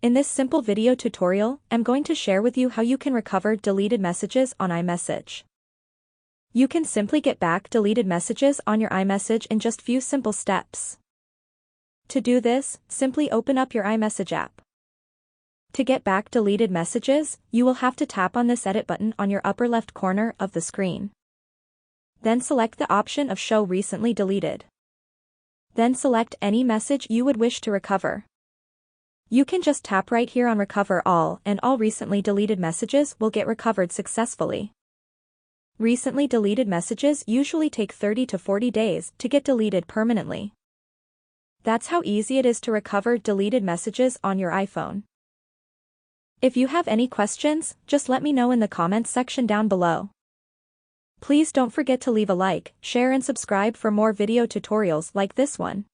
In this simple video tutorial, I'm going to share with you how you can recover deleted messages on iMessage. You can simply get back deleted messages on your iMessage in just few simple steps. To do this, simply open up your iMessage app. To get back deleted messages, you will have to tap on this edit button on your upper left corner of the screen. Then select the option of Show Recently Deleted. Then select any message you would wish to recover. You can just tap right here on Recover All and all recently deleted messages will get recovered successfully. Recently deleted messages usually take 30 to 40 days to get deleted permanently. That's how easy it is to recover deleted messages on your iPhone. If you have any questions, just let me know in the comments section down below. Please don't forget to leave a like, share and subscribe for more video tutorials like this one.